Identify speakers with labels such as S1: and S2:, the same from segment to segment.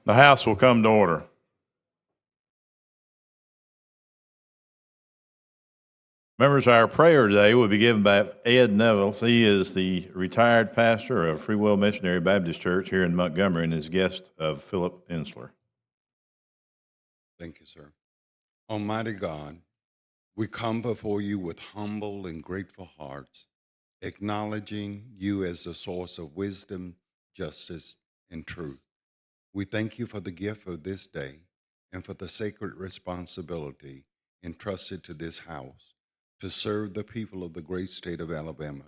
S1: The House will come to order. Members, our prayer today will be given by Ed Neville. He is the retired pastor of Free Will Missionary Baptist Church here in Montgomery and is guest of Philip Ensler.
S2: Thank you, sir. Almighty God, we come before you with humble and grateful hearts, acknowledging you as the source of wisdom, justice, and truth. We thank you for the gift of this day and for the sacred responsibility entrusted to this house to serve the people of the great state of Alabama.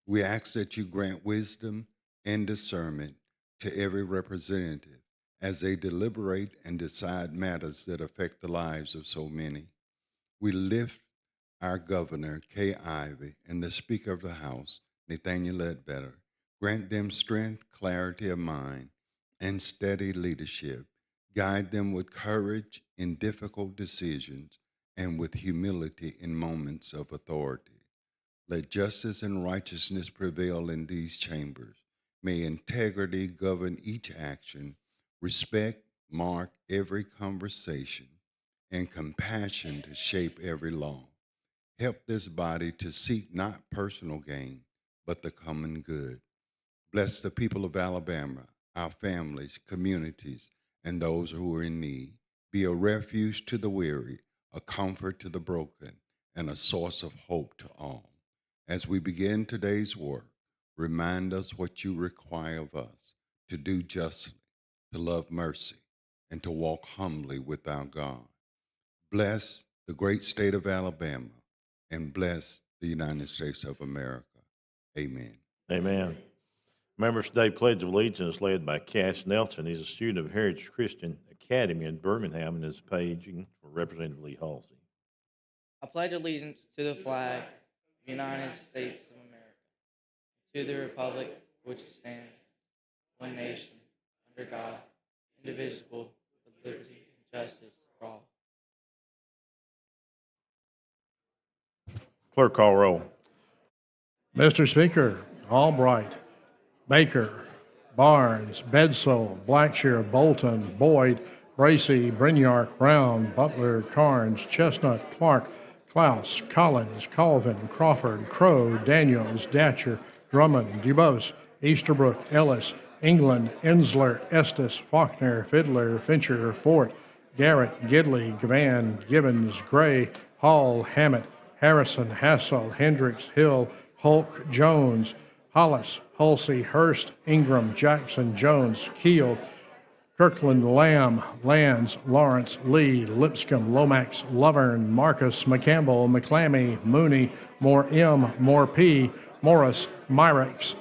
S2: We ask that you grant wisdom and discernment to every representative as they deliberate and decide matters that affect the lives of so many. We lift our governor, Kay Ivey, and the Speaker of the House, Nathaniel Ledbetter. Grant them strength, clarity of mind, and steady leadership. Guide them with courage in difficult decisions and with humility in moments of authority. Let justice and righteousness prevail in these chambers. May integrity govern each action, respect mark every conversation, and compassion to shape every law. Help this body to seek not personal gain, but the common good. Bless the people of Alabama, our families, communities, and those who are in need. Be a refuge to the weary, a comfort to the broken, and a source of hope to all. As we begin today's work, remind us what you require of us: to do justly, to love mercy, and to walk humbly with our God. Bless the great state of Alabama, and bless the United States of America. Amen.
S1: Amen. Members, today Pledge of Allegiance is led by Cash Nelson. He's a student of Heritage Christian Academy in Birmingham and is paging for Representative Lee Halsey.
S3: I pledge allegiance to the flag of the United States of America, to the republic for which it stands, one nation, under God, indivisible, with liberty and justice for all.
S1: Clerk, call roll.
S4: Mr. Speaker, Albright, Baker, Barnes, Bedsole, Blackshear, Bolton, Boyd, Bracy, Brinyark, Brown, Butler, Carnes, Chestnut, Clark, Klaus, Collins, Colvin, Crawford, Crow, Daniels, Datcher, Drummond, Dubose, Easterbrook, Ellis, England, Ensler, Estes, Faulkner, Fiddler, Fincher, Fort, Garrett, Gidley, Gavan, Gibbons, Gray, Hall, Hammett, Harrison, Hassel, Hendricks, Hill, Hulk, Jones, Hollis, Hulsey, Hurst, Ingram, Jackson, Jones, Keel, Kirkland, Lamb, Lands, Lawrence, Lee, Lipscomb, Lomax, Lovern, Marcus, McCampbell, McClammy, Mooney, Moore M, Moore P, Morris, Myrex,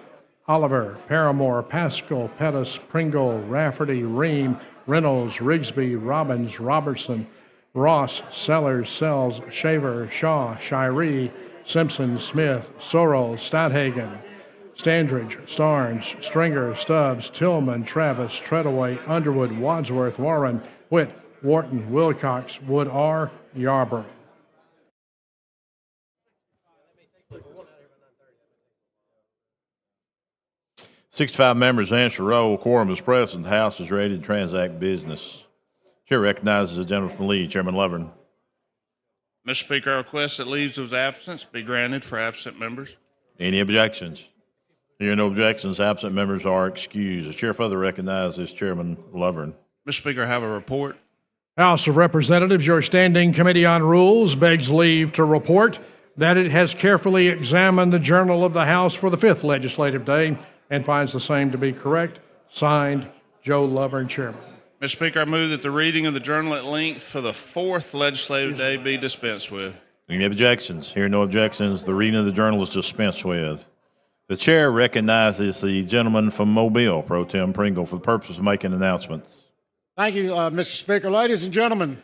S4: Oliver, Paramore, Pascal, Pettis, Pringle, Rafferty, Ream, Reynolds, Rigsby, Robbins, Robertson, Ross, Sellers, Sells, Shaver, Shaw, Shiree, Simpson, Smith, Sorrell, Stadhagen, Standridge, Starnes, Stringer, Stubbs, Tillman, Travis, Treadaway, Underwood, Wadsworth, Warren, Witt, Wharton, Wilcox, Wood R, Yarborough.
S1: Sixty-five members answer roll. Quorum is present. The House is ready to transact business. Chair recognizes the gentleman from Lee, Chairman Lovern.
S5: Mr. Speaker, I request that leaves of absence be granted for absent members.
S1: Any objections? Hearing no objections, absent members are excused. The chair further recognizes Chairman Lovern.
S5: Mr. Speaker, I have a report.
S4: House of Representatives, your Standing Committee on Rules begs leave to report that it has carefully examined the Journal of the House for the 5th legislative day and finds the same to be correct. Signed, Joe Lovern, Chairman.
S5: Mr. Speaker, I move that the reading of the journal at length for the 4th legislative day be dispensed with.
S1: Any objections? Hearing no objections, the reading of the journal is dispensed with. The chair recognizes the gentleman from Mobile, Pro Tem Pringle, for the purpose of making announcements.
S6: Thank you, Mr. Speaker. Ladies and gentlemen,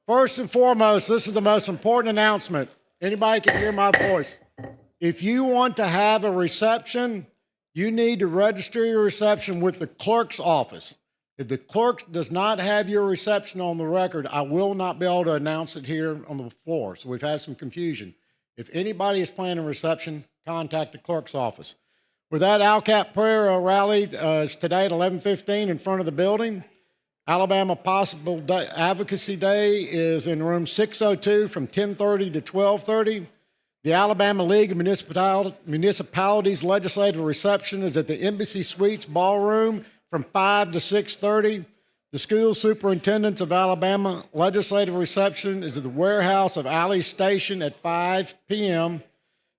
S6: first and foremost, this is the most important announcement. Anybody can hear my voice. If you want to have a reception, you need to register your reception with the clerk's office. If the clerk does not have your reception on the record, I will not be able to announce it here on the floor. So we've had some confusion. If anybody is planning a reception, contact the clerk's office. With that, ALCAP prayer rally is today at 11:15 in front of the building. Alabama Possible Advocacy Day is in room 602 from 10:30 to 12:30. The Alabama League of Municipalities Legislative Reception is at the Embassy Suites Ballroom from 5 to 6:30. The School Superintendents of Alabama Legislative Reception is at the warehouse of Alley Station at 5 p.m.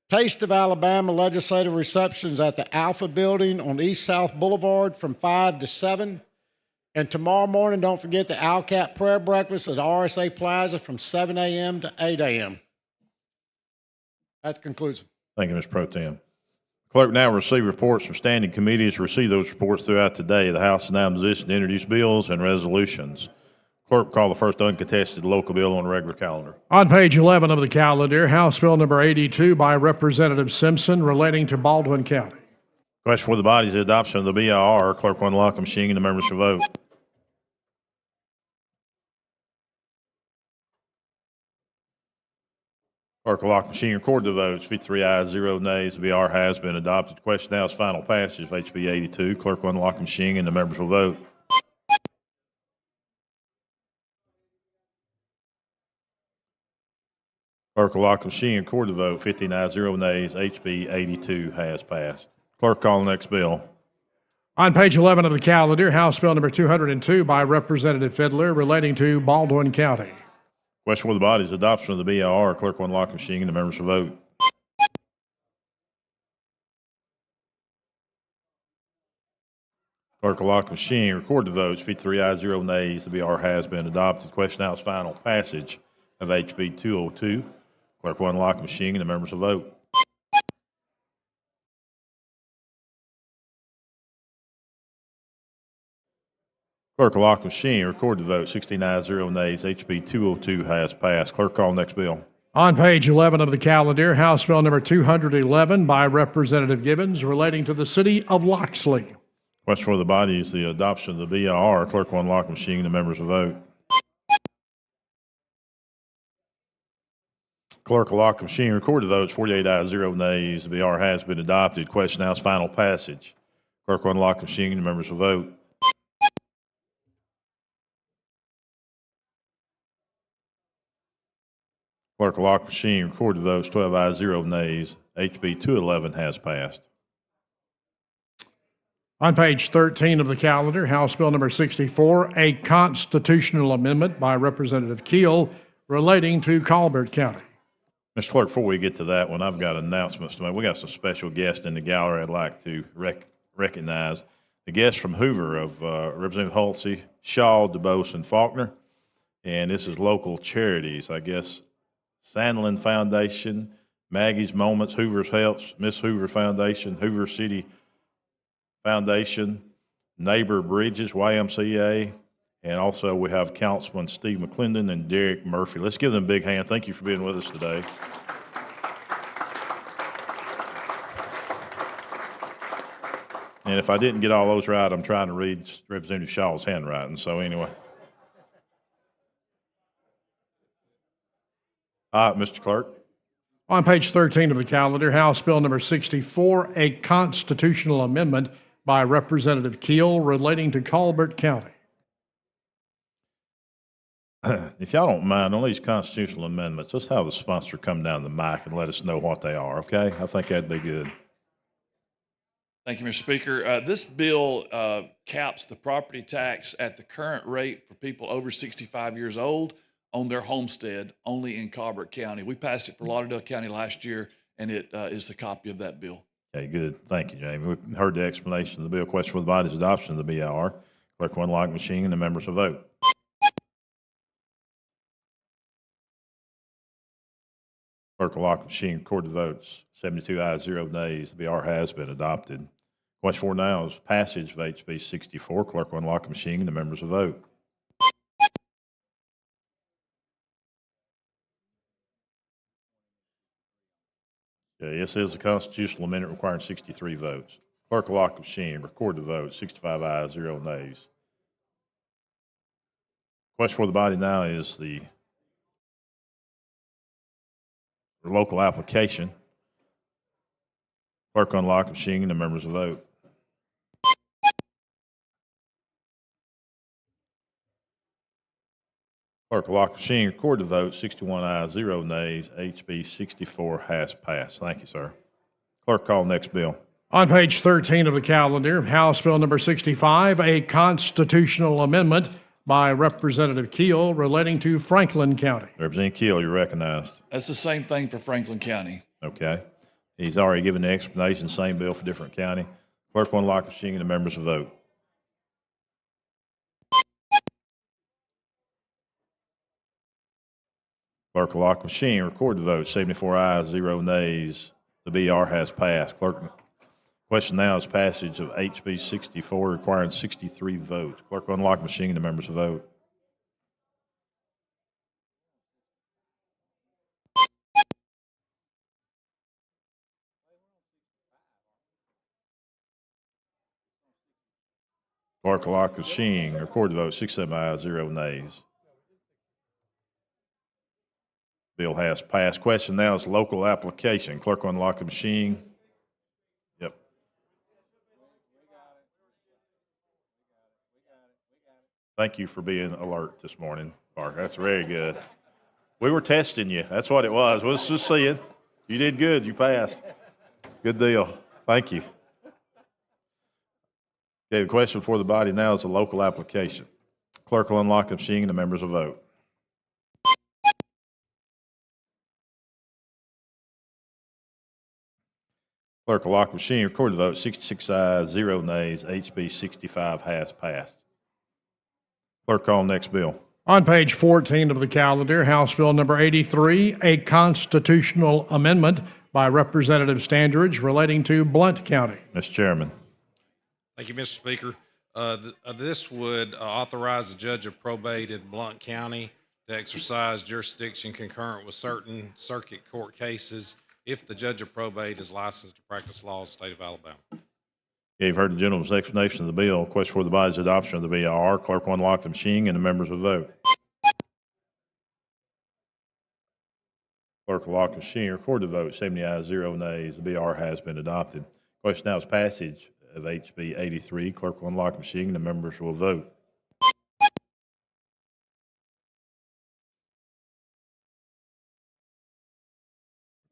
S6: Taste of Alabama Legislative Reception is at the Alpha Building on East South Boulevard from 5 to 7. And tomorrow morning, don't forget the ALCAT prayer breakfast at RSA Plaza from 7 a.m. to 8 a.m. That concludes.
S1: Thank you, Mr. Pro Tem. Clerk now receive reports from standing committees. Receive those reports throughout the day. The House is now in position to introduce bills and resolutions. Clerk, call the first uncontested local bill on the regular calendar.
S4: On page 11 of the calendar, House Bill number 82 by Representative Simpson relating to Baldwin County.
S1: Question for the body is the adoption of the BIR. Clerk will unlock the machine and the members shall vote. Clerk will lock the machine, record the votes. 53 ayes, 0 nays. The BR has been adopted. The question now is final passage of HB 82. Clerk will unlock the machine and the members will vote. Clerk will lock the machine, record the vote. 15 ayes, 0 nays. HB 82 has passed. Clerk, call the next bill.
S4: On page 11 of the calendar, House Bill number 202 by Representative Fiddler relating to Baldwin County.
S1: Question for the body is adoption of the BIR. Clerk will unlock the machine and the members will vote. Clerk will lock the machine, record the votes. 53 ayes, 0 nays. The BR has been adopted. The question now is final passage of HB 202. Clerk will unlock the machine and the members will vote. Clerk will lock the machine, record the vote. 16 ayes, 0 nays. HB 202 has passed. Clerk, call the next bill.
S4: On page 11 of the calendar, House Bill number 211 by Representative Gibbons relating to the city of Loxley.
S1: Question for the body is the adoption of the BIR. Clerk will unlock the machine and the members will vote. Clerk will lock the machine, record the votes. 48 ayes, 0 nays. The BR has been adopted. Question now is final passage. Clerk will unlock the machine and the members will vote. Clerk will lock the machine, record the votes. 12 ayes, 0 nays. HB 211 has passed.
S4: On page 13 of the calendar, House Bill number 64, a constitutional amendment by Representative Keel relating to Colbert County.
S1: Mr. Clerk, before we get to that one, I've got announcements to make. We got some special guests in the gallery I'd like to recognize. The guests from Hoover of Representative Halsey, Shaw, DuBose, and Faulkner. And this is local charities, I guess. Sandlin Foundation, Maggie's Moments, Hoover's Helps, Miss Hoover Foundation, Hoover City Foundation, Neighbor Bridges, YMCA, and also we have Councilman Steve McClendon and Derek Murphy. Let's give them a big hand. Thank you for being with us today. And if I didn't get all those right, I'm trying to read Representative Shaw's handwriting. So anyway. Mr. Clerk.
S4: On page 13 of the calendar, House Bill number 64, a constitutional amendment by Representative Keel relating to Colbert County.
S1: If y'all don't mind, on these constitutional amendments, let's have the sponsor come down the mic and let us know what they are, okay? I think that'd be good.
S7: Thank you, Mr. Speaker. This bill caps the property tax at the current rate for people over 65 years old on their homestead only in Colbert County. We passed it for Lauderdale County last year, and it is a copy of that bill.
S1: Okay, good. Thank you, Jamie. We've heard the explanation of the bill. Question for the body's adoption of the BIR. Clerk will unlock the machine and the members will vote. Clerk will lock the machine, record the votes. 72 ayes, 0 nays. The BR has been adopted. Question for now is passage of HB 64. Clerk will unlock the machine and the members will vote. Okay, this is a constitutional amendment requiring 63 votes. Clerk will lock the machine, record the vote. 65 ayes, 0 nays. Question for the body now is the local application. Clerk will unlock the machine and the members will vote. Clerk will lock the machine, record the vote. 61 ayes, 0 nays. HB 64 has passed. Thank you, sir. Clerk, call next bill.
S4: On page 13 of the calendar, House Bill number 65, a constitutional amendment by Representative Keel relating to Franklin County.
S1: Representative Keel, you're recognized.
S7: That's the same thing for Franklin County.
S1: Okay. He's already given the explanation, same bill for different county. Clerk will unlock the machine and the members will vote. Clerk will lock the machine, record the vote. 74 ayes, 0 nays. The BR has passed. Clerk, question now is passage of HB 64 requiring 63 votes. Clerk will unlock the machine and the members will vote. Clerk will lock the machine, record the vote. 67 ayes, 0 nays. Bill has passed. Question now is local application. Clerk will unlock the machine. Yep. Thank you for being alert this morning, Parker. That's very good. We were testing you. That's what it was. Let's just see it. You did good. You passed. Good deal. Thank you. Okay, the question for the body now is a local application. Clerk will unlock the machine and the members will vote. Clerk will lock the machine, record the vote. 66 ayes, 0 nays. HB 65 has passed. Clerk, call next bill.
S4: On page 14 of the calendar, House Bill number 83, a constitutional amendment by Representative Standridge relating to Blount County.
S1: Mr. Chairman.
S8: Thank you, Mr. Speaker. This would authorize the judge of probate in Blount County to exercise jurisdiction concurrent with certain circuit court cases if the judge of probate is licensed to practice law in the state of Alabama.
S1: Okay, you've heard the gentleman's explanation of the bill. Question for the body's adoption of the BR. Clerk will unlock the machine and the members will vote. Clerk will lock the machine, record the vote. 70 ayes, 0 nays. The BR has been adopted. Question now is passage of HB 83. Clerk will unlock the machine and the members will vote.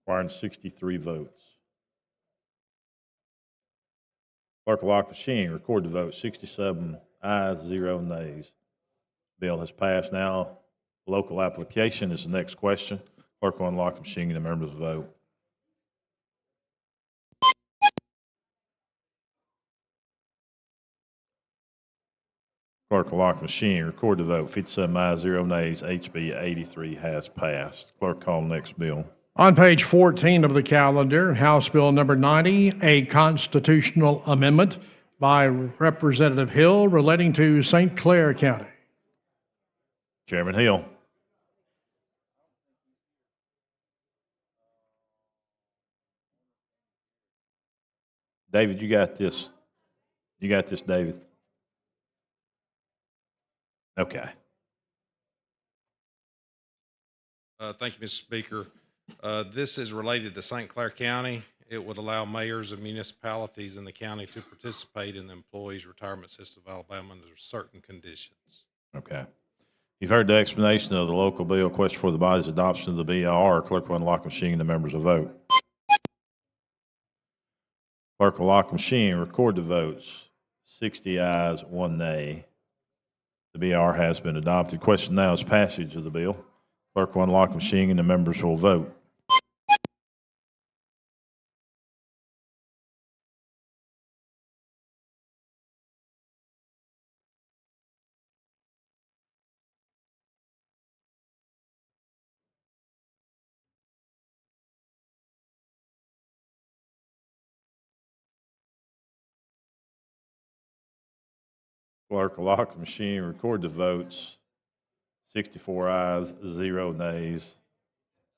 S1: Requiring 63 votes. Clerk will lock the machine, record the vote. 67 ayes, 0 nays. Bill has passed. Now, local application is the next question. Clerk will unlock the machine and the members will vote. Clerk will lock the machine, record the vote. 57 ayes, 0 nays. HB 83 has passed. Clerk, call next bill.
S4: On page 14 of the calendar, House Bill number 90, a constitutional amendment by Representative Hill relating to St. Clair County.
S1: Chairman Hill. David, you got this. You got this, David. Okay.
S8: Thank you, Mr. Speaker. This is related to St. Clair County. It would allow mayors of municipalities in the county to participate in the Employees Retirement System of Alabama under certain conditions.
S1: Okay. You've heard the explanation of the local bill. Question for the body's adoption of the BR. Clerk will unlock the machine and the members will vote. Clerk will lock the machine, record the votes. 60 ayes, 1 nay. The BR has been adopted. Question now is passage of the bill. Clerk will unlock the machine and the members will vote. Clerk will lock the machine, record the votes. 64 ayes, 0 nays.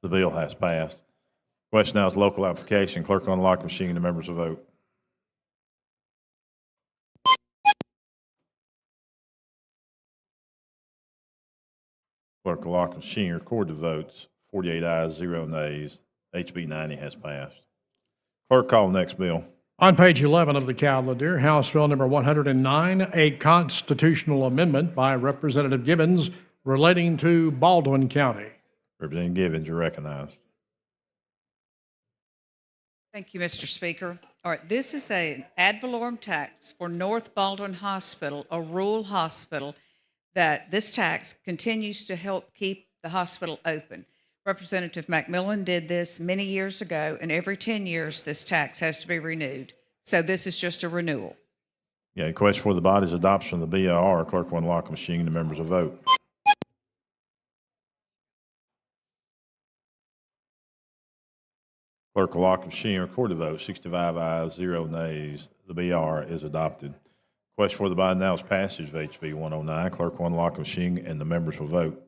S1: The bill has passed. Question now is local application. Clerk will unlock the machine and the members will vote. Clerk will lock the machine, record the votes. 48 ayes, 0 nays. HB 90 has passed. Clerk, call the next bill.
S4: On page 11 of the calendar, House Bill number 109, a constitutional amendment by Representative Gibbons relating to Baldwin County.
S1: Representative Givens, you're recognized.
S9: Thank you, Mr. Speaker. All right, this is an ad valorem tax for North Baldwin Hospital, a rural hospital, that this tax continues to help keep the hospital open. Representative McMillan did this many years ago, and every 10 years, this tax has to be renewed. So this is just a renewal.
S1: Yeah, question for the body's adoption of the BIR. Clerk will unlock the machine. The members will vote. Clerk will lock the machine. Record the vote. 65 ayes, 0 nays. The BR is adopted. Question for the body now is passage of HB 109. Clerk will unlock the machine and the members will vote.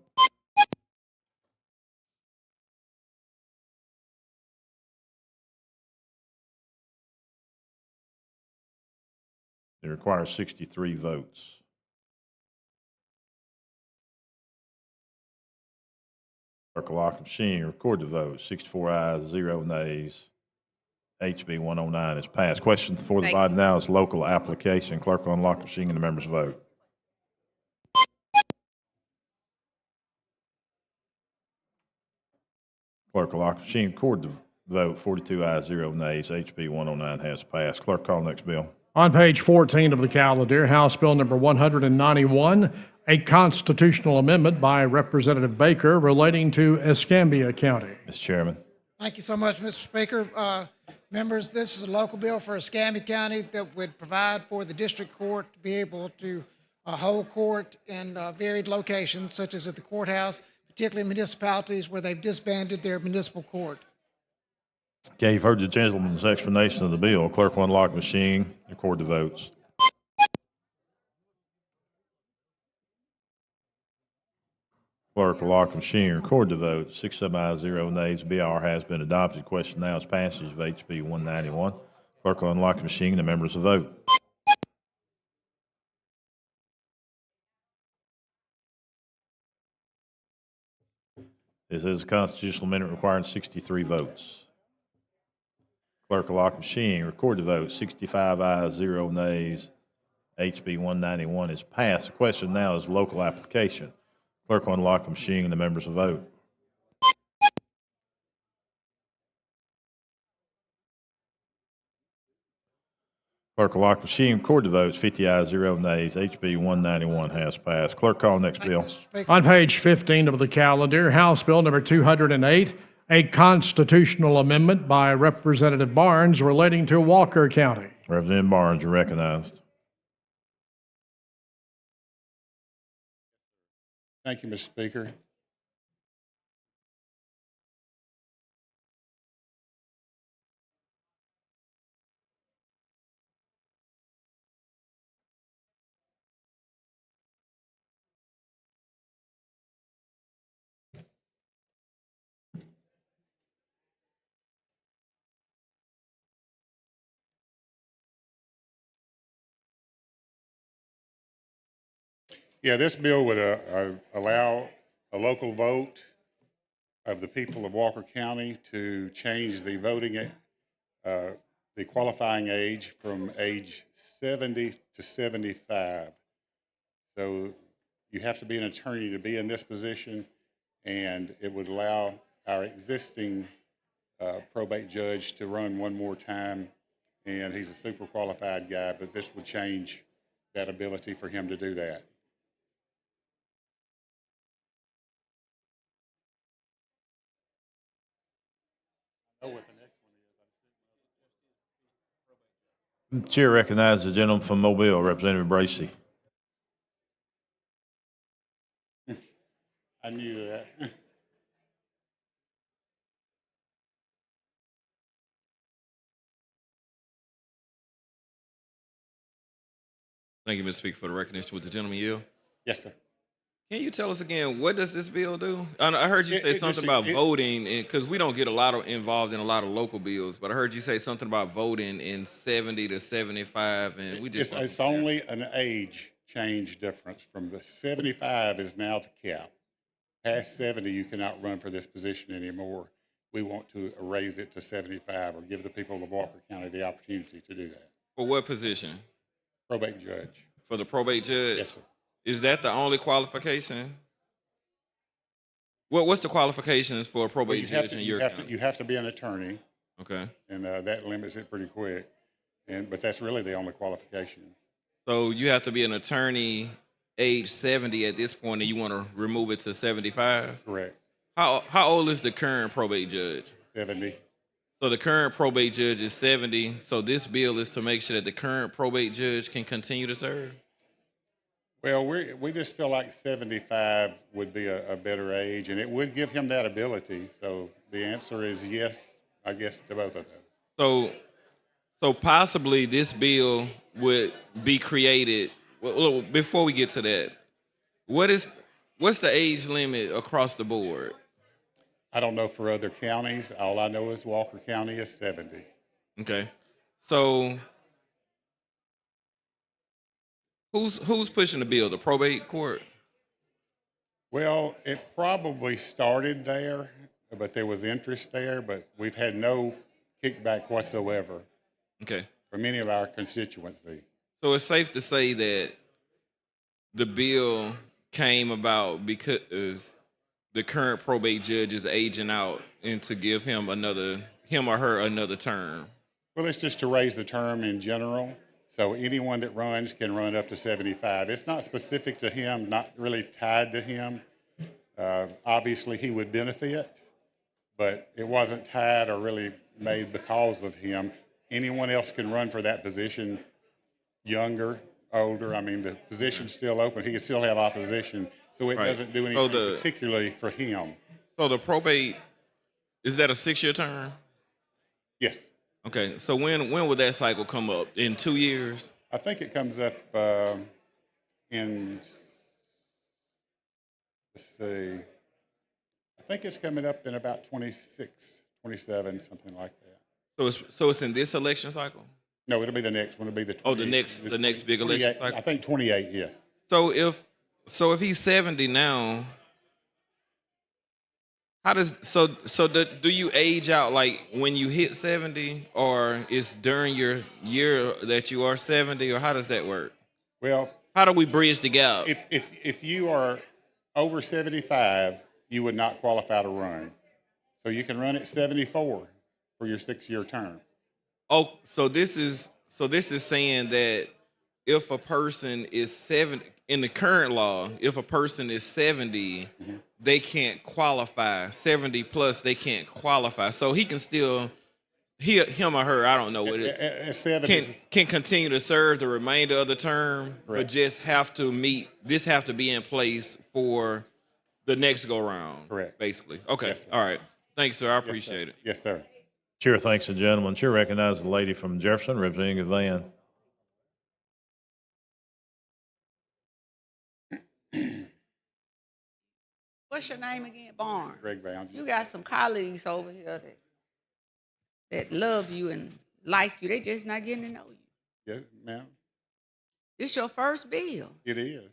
S1: It requires 63 votes. Clerk will lock the machine. Record the vote. 64 ayes, 0 nays. HB 109 is passed. Question for the
S9: Thank
S1: body now is local application. Clerk will unlock the machine and the members vote. Clerk will lock the machine. Record the vote. 42 ayes, 0 nays. HB 109 has passed. Clerk, call next bill.
S4: On page 14 of the calendar, House Bill number 191, a constitutional amendment by Representative Baker relating to Escambia County.
S1: Mr. Chairman.
S10: Thank you so much, Mr. Speaker. Members, this is a local bill for Escambia County that would provide for the district court to be able to hold court in varied locations, such as at the courthouse, particularly municipalities where they've disbanded their municipal court.
S1: Okay, you've heard the gentleman's explanation of the bill. Clerk will unlock the machine. Record the votes. Clerk will lock the machine. Record the vote. 67 ayes, 0 nays. BR has been adopted. Question now is passage of HB 191. Clerk will unlock the machine and the members will vote. This is a constitutional amendment requiring 63 votes. Clerk will lock the machine. Record the vote. 65 ayes, 0 nays. HB 191 is passed. The question now is local application. Clerk will unlock the machine and the members will vote. Clerk will lock the machine. Record the votes. 50 ayes, 0 nays. HB 191 has passed. Clerk, call next
S10: Thank you,
S1: bill.
S10: Mr. Speaker.
S4: On page 15 of the calendar, House Bill number 208, a constitutional amendment by Representative Barnes relating to Walker County.
S1: Representative Barnes, you're recognized.
S11: Thank you, Mr. Speaker. Yeah, this bill would allow a local vote of the people of Walker County to change the voting, the qualifying age from age 70 to 75. So you have to be an attorney to be in this position, and it would allow our existing probate judge to run one more time, and he's a super qualified guy, but this would change that ability for him to do that.
S1: The chair recognizes the gentleman from Mobile, Representative Bracy.
S11: I knew that.
S12: Thank you, Mr. Speaker, for the recognition. With the gentleman yield.
S11: Yes, sir.
S12: Can you tell us again, what does this bill do? I heard you
S11: It-
S12: say
S11: it
S12: something
S11: just-
S12: about
S11: it-
S12: voting, because we don't get a lot of involved in a lot of local bills, but I heard you say something about voting in 70 to 75, and we just.
S11: It's only an age change difference. From the 75 is now the cap. Past 70, you cannot run for this position anymore. We want to raise it to 75 or give the people of Walker County the opportunity to do that.
S12: For what position?
S11: Probate judge.
S12: For the probate judge?
S11: Yes, sir.
S12: Is that the only qualification? What's the qualifications for a
S11: Well,
S12: probate judge in your county?
S11: you have to be an attorney,
S12: Okay.
S11: and that limits it pretty quick. But that's really the only qualification.
S12: So you have to be an attorney age 70 at this point, and you want to remove it to 75?
S11: Correct.
S12: How old is the current probate judge?
S11: 70.
S12: So the current probate judge is 70. So this bill is to make sure that the current probate judge can continue to serve?
S11: Well, we just feel like 75 would be a better age, and it would give him that ability. So the answer is yes, I guess, to both of those.
S12: So possibly this bill would be created. Well, before we get to that, what's the age limit across the board?
S11: I don't know for other counties. All I know is Walker County is 70.
S12: Okay. So who's pushing the bill? The probate court?
S11: Well, it probably started there, but there was interest there, but we've had no kickback whatsoever
S12: Okay.
S11: from any of our constituency.
S12: So it's safe to say that the bill came about because the current probate judge is aging out and to give him or her another term.
S11: Well, it's just to raise the term in general. So anyone that runs can run up to 75. It's not specific to him, not really tied to him. Obviously, he would benefit, but it wasn't tied or really made because of him. Anyone else can run for that position, younger, older. I mean, the position's still open. He can still have opposition. So it
S12: Right.
S11: doesn't do
S12: So
S11: anything
S12: the-
S11: particularly for him.
S12: So the probate, is that a 6-year term?
S11: Yes.
S12: Okay. So when would that cycle come up? In 2 years?
S11: I think it comes up in, let's see, I think it's coming up in about 26, 27, something like that.
S12: So it's in this election cycle?
S11: No, it'll be the next one. It'll be the
S12: Oh, the next big election
S11: 28
S12: cycle?
S11: I think 28, yes.
S12: So if he's 70 now, do you age out like when you hit 70, or is during your year that you are 70, or how does that work?
S11: Well,
S12: How do we bridge the gap?
S11: if you are over 75, you would not qualify to run. So you can run at 74 for your 6-year term.
S12: Oh, so this is saying that if a person is 70 in the current law, if a person is 70, they can't qualify. 70 plus, they can't qualify. So he can still, him or her, I don't know what it is,
S11: At 70,
S12: can continue to serve the remainder of the term, but
S11: Correct.
S12: just have to be in place for the next go round.
S11: Correct.
S12: Basically. Okay.
S11: Yes, sir.
S12: All right. Thanks, sir. I
S11: Yes, sir.
S12: appreciate it.
S11: Yes, sir.
S1: Chair thanks the gentleman. Chair recognizes the lady from Jefferson representing Van.
S13: What's your name again? Barnes.
S11: Greg Bounds.
S13: You got some colleagues over here that love you and like you. They just not getting to know you.
S11: Yes, ma'am.
S13: This your first bill.
S11: It is.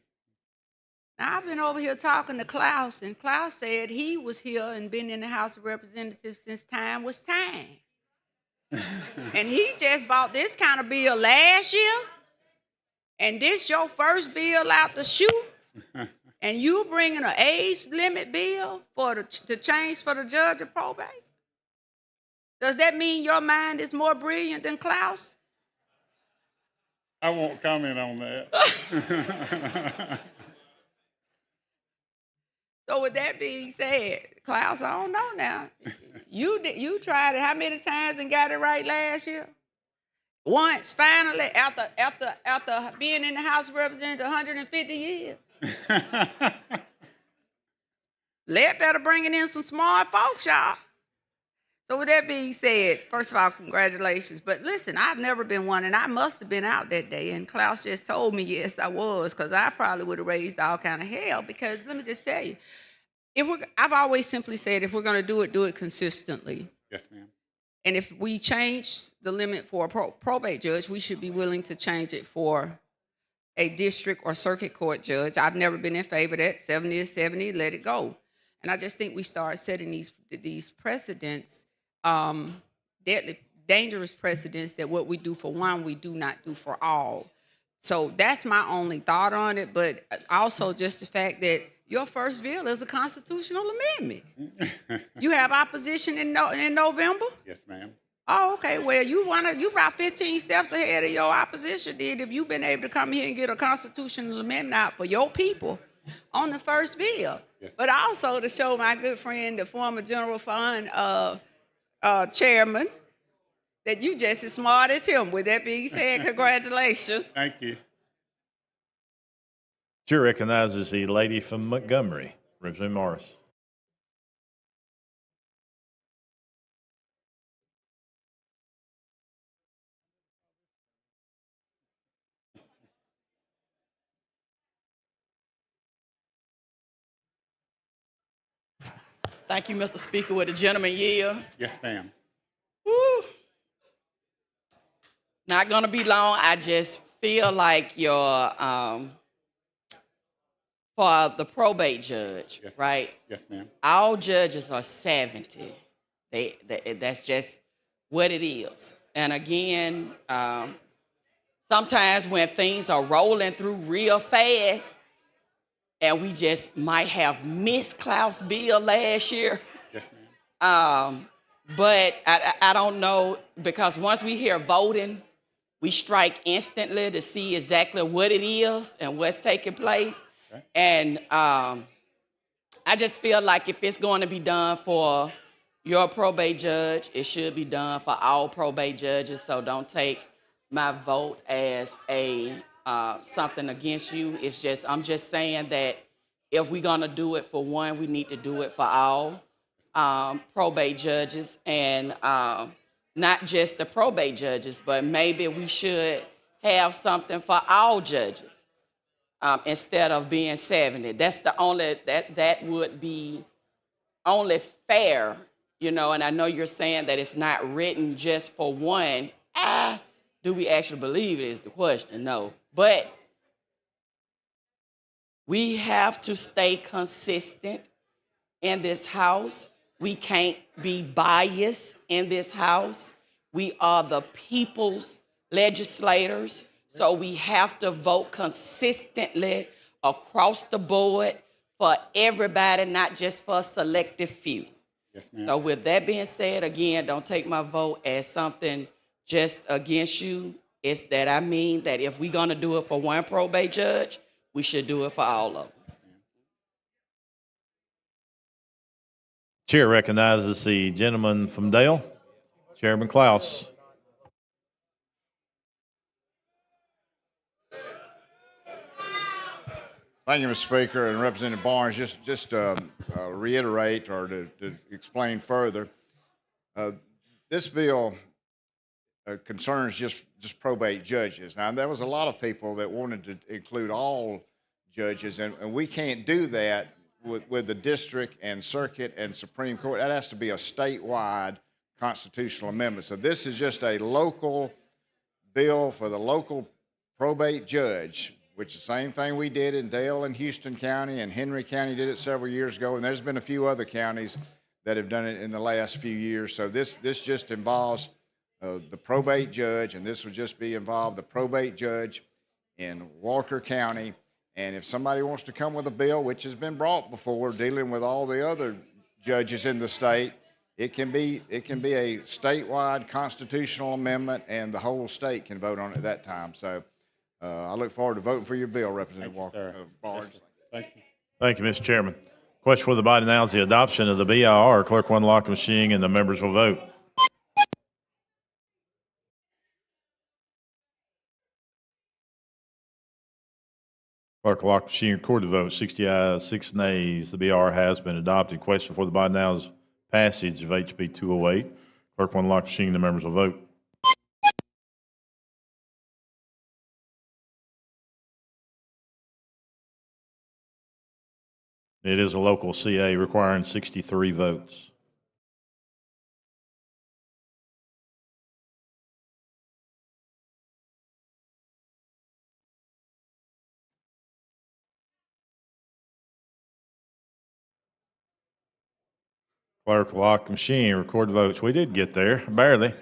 S13: Now, I've been over here talking to Klaus, and Klaus said he was here and been in the House of Representatives since time was time. And he just bought this kind of bill last year, and this your first bill out the chute, and you bringing an age limit bill for the change for the judge of probate? Does that mean your mind is more brilliant than Klaus?
S11: I won't comment on that.
S13: So with that being said, Klaus, I don't know now. You tried it how many times and got it right last year? Once, finally, after being in the House of Representatives 150 years. Let better bringing in some smart folks, y'all. So with that being said, first of all, congratulations. But listen, I've never been one, and I must have been out that day. And Klaus just told me, yes, I was, because I probably would have raised all kind of hell. Because let me just tell you, I've always simply said, if we're going to do it consistently.
S11: Yes, ma'am.
S13: And if we change the limit for a probate judge, we should be willing to change it for a district or circuit court judge. I've never been in favor of that. 70 is 70, let it go. And I just think we start setting these precedents, deadly, dangerous precedents, that what we do for one, we do not do for all. So that's my only thought on it. But also just the fact that your first bill is a constitutional amendment. You have opposition in November?
S11: Yes, ma'am.
S13: Oh, okay. Well, you about 15 steps ahead of your opposition did if you've been able to come here and get a constitutional amendment out for your people on the first bill.
S11: Yes.
S13: But also to show my good friend, the former general fund chairman, that you just as smart as him. With that being said, congratulations.
S11: Thank you.
S1: Chair recognizes the lady from Montgomery, Representative Morris.
S14: Thank you, Mr. Speaker. With the gentleman yield.
S11: Yes, ma'am.
S14: Woo. Not gonna be long. I just feel like your for the probate judge,
S11: Yes.
S14: right?
S11: Yes, ma'am.
S14: All judges are 70. That's just what it is. And again, sometimes when things are rolling through real fast, and we just might have missed Klaus' bill last year.
S11: Yes, ma'am.
S14: But I don't know, because once we hear voting, we strike instantly to see exactly what it is and what's taking place.
S11: Okay.
S14: And I just feel like if it's going to be done for your probate judge, it should be done for all probate judges. So don't take my vote as a something against you. It's just, I'm just saying that if we're gonna do it for one, we need to do it for all probate judges, and not just the probate judges, but maybe we should have something for all judges instead of being 70. That's the only, that would be only fair, you know, and I know you're saying that it's not written just for one. Do we actually believe it is the question? No. But we have to stay consistent in this house. We can't be biased in this house. We are the people's legislators, so we have to vote consistently across the board for everybody, not just for a selective few.
S11: Yes, ma'am.
S14: So with that being said, again, don't take my vote as something just against you. It's that I mean that if we're gonna do it for one probate judge, we should do it for all of them.
S1: Chair recognizes the gentleman from Dale, Chairman Klaus.
S15: Thank you, Mr. Speaker, and Representative Barnes. Just to reiterate or to explain further, this bill concerns just probate judges. Now, there was a lot of people that wanted to include all judges, and we can't do that with the district and circuit and Supreme Court. That has to be a statewide constitutional amendment. So this is just a local bill for the local probate judge, which is the same thing we did in Dale and Houston County, and Henry County did it several years ago, and there's been a few other counties that have done it in the last few years. So this just involves the probate judge, and this would just be involved the probate judge in Walker County. And if somebody wants to come with a bill, which has been brought before, dealing with all the other judges in the state, it can be a statewide constitutional amendment, and the whole state can vote on it at that time. So I look forward to voting for your bill, Representative Walker. Barnes.
S11: Thank you.
S1: Thank you, Mr. Chairman. Question for the body now is the adoption of the BIR. Clerk will unlock the machine and the members will vote. Clerk will lock the machine, record the vote. 60 ayes, 6 nays. The BR has been adopted. Question for the body now is passage of HB 208. Clerk will unlock the machine and the members will vote. It is a local CA requiring 63 votes. Clerk will lock the machine, record the votes. We did get there, barely.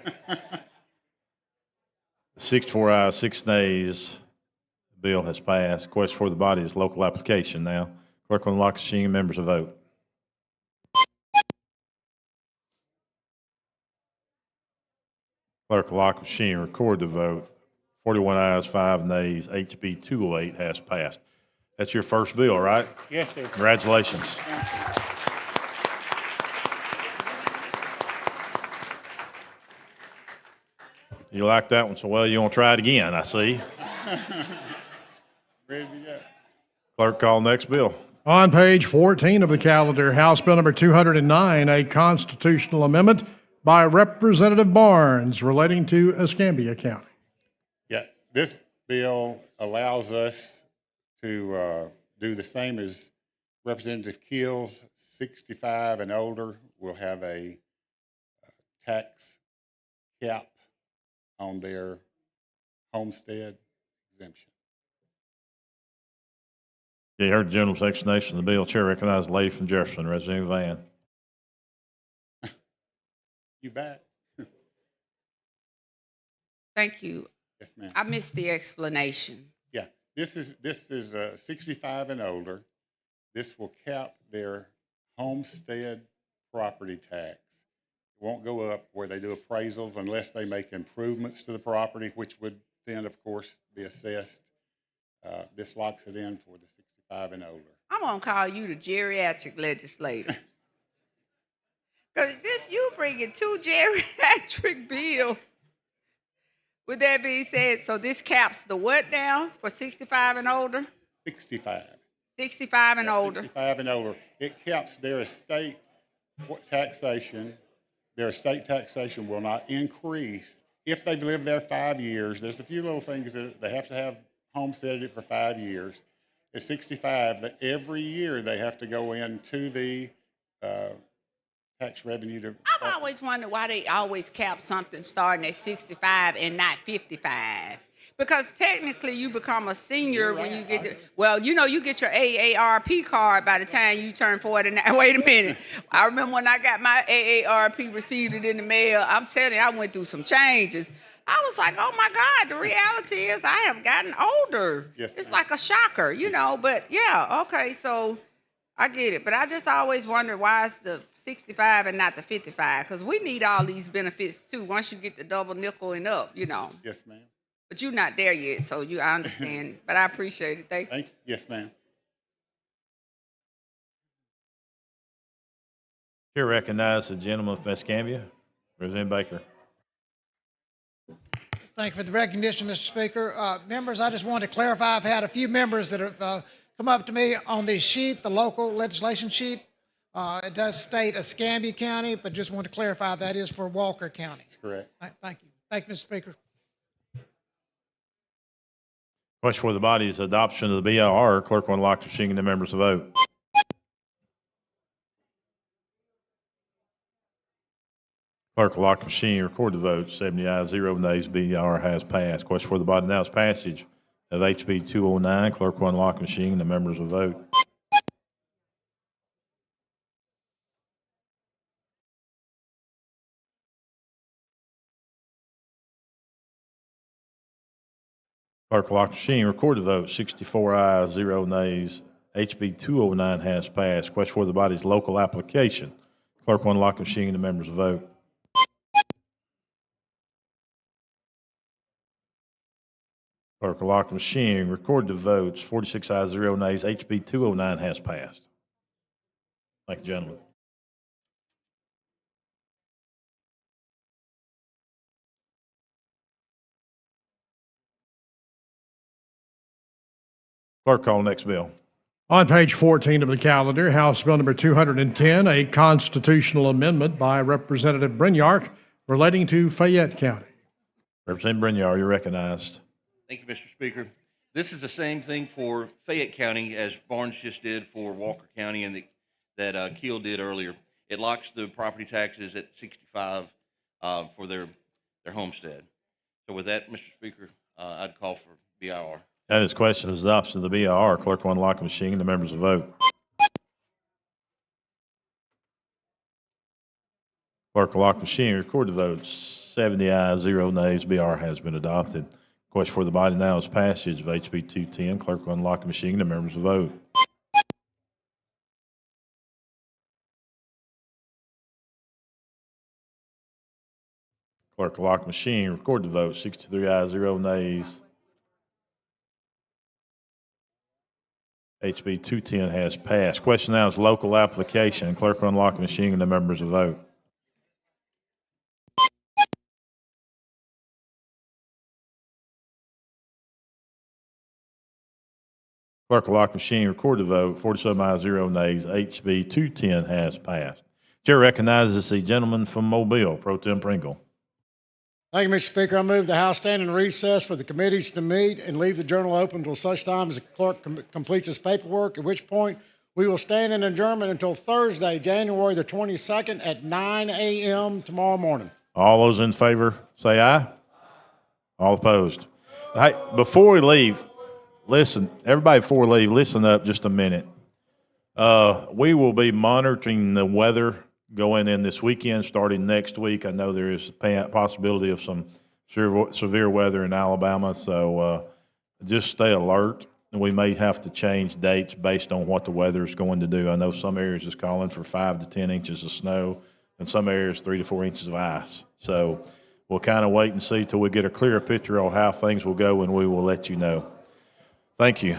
S1: 64 ayes, 6 nays. The bill has passed. Question for the body is local application now. Clerk will unlock the machine. Members will vote. Clerk will lock the machine. Record the vote. 41 ayes, 5 nays. HB 208 has passed. That's your first bill, right?
S11: Yes, sir.
S1: Congratulations. You like that one so well, you want to try it again, I see.
S11: Ready to go.
S1: Clerk, call next bill.
S4: On page 14 of the calendar, House Bill number 209, a constitutional amendment by Representative Barnes relating to Escambia County.
S11: Yeah, this bill allows us to do the same as Representative Keel's. 65 and older will have a tax cap on their homestead exemption.
S1: You heard the gentleman's explanation of the bill. Chair recognizes the lady from Jefferson, Representative Van.
S11: You bet.
S13: Thank you.
S11: Yes, ma'am.
S13: I missed the explanation.
S11: Yeah, this is 65 and older. This will cap their homestead property tax. It won't go up where they do appraisals unless they make improvements to the property, which would then, of course, be assessed. This locks it in for the 65 and older.
S13: I'm gonna call you the geriatric legislator. Cause you bringing 2 geriatric bills. With that being said, so this caps the what now for 65 and older?
S11: 65.
S13: 65 and
S11: Yeah,
S13: older.
S11: 65 and older. It caps their estate taxation. Their estate taxation will not increase if they've lived there 5 years. There's a few little things that they have to have homesteaded it for 5 years. At 65, that every year they have to go into the tax revenue to.
S13: I've always wondered why they always cap something starting at 65 and not 55. Because technically you become a senior when you get to, well, you get your AARP card by the time you turn 49. Wait a minute. I remember when I got my AARP received in the mail, I'm telling you, I went through some changes. I was like, oh my God, the reality is I have gotten older.
S11: Yes,
S13: it's
S11: ma'am.
S13: like a shocker, but yeah, okay, so I get it. But I just always wondered why it's the 65 and not the 55, because we need all these benefits too once you get the double nickel and up,
S11: Yes, ma'am.
S13: But you're not there yet, so I understand. But I appreciate it. Thank you.
S11: Thank you. Yes, ma'am.
S1: Chair recognizes the gentleman from Escambia, Representative Baker.
S10: Thank you for the recognition, Mr. Speaker. Members, I just want to clarify, I've had a few members that have come up to me on this sheet, the local legislation sheet. It does state Escambia County, but just want to clarify that is for Walker County.
S11: That's correct.
S10: Thank you. Thank you, Mr. Speaker.
S1: Question for the body is adoption of the BLR. Clerk will unlock the machine and the members will vote. Clerk will lock the machine, record the vote. 70 ayes, 0 nays. BLR has passed. Question for the body now is passage of HB 209. Clerk will unlock the machine and the members will vote. Clerk will lock the machine, record the vote. 64 ayes, 0 nays. HB 209 has passed. Question for the body's local application. Clerk will unlock the machine and the members will vote. Clerk will lock the machine, record the votes. 46 ayes, 0 nays. HB 209 has passed. Thank you, gentlemen. Clerk, call next bill.
S4: On page 14 of the calendar, House Bill number 210, a constitutional amendment by Representative Brinyark relating to Fayette County.
S1: Representative Brinyar, you're recognized.
S16: Thank you, Mr. Speaker. This is the same thing for Fayette County as Barnes just did for Walker County and that Keel did earlier. It locks the property taxes at 65 for their homestead. So with that, Mr. Speaker, I'd call for BIR.
S1: That is question is adoption of the BIR. Clerk will unlock the machine and the members will vote. Clerk will lock the machine, record the votes. 70 ayes, 0 nays. BIR has been adopted. Question for the body now is passage of HB 210. Clerk will unlock the machine and the members will vote. Clerk will lock the machine, record the vote. 63 ayes, 0 nays. HB 210 has passed. Question now is local application. Clerk will unlock the machine and the members will vote. Clerk will lock the machine, record the vote. 47 ayes, 0 nays. HB 210 has passed. Chair recognizes the gentleman from Mobile, Pro Tem Pringle.
S6: Thank you, Mr. Speaker. I move the House stand in recess for the committees to meet and leave the journal open until such time as the clerk completes his paperwork, at which point we will stand in adjournment until Thursday, January the 22nd at 9 a.m. tomorrow morning.
S1: All those in favor say aye. All opposed. Hey, before we leave, listen, everybody before we leave, listen up just a minute. We will be monitoring the weather going in this weekend, starting next week. I know there is a possibility of some severe weather in Alabama, so just stay alert. And we may have to change dates based on what the weather is going to do. I know some areas is calling for 5 to 10 inches of snow, and some areas 3 to 4 inches of ice. So we'll kind of wait and see till we get a clearer picture of how things will go, and we will let you know. Thank you.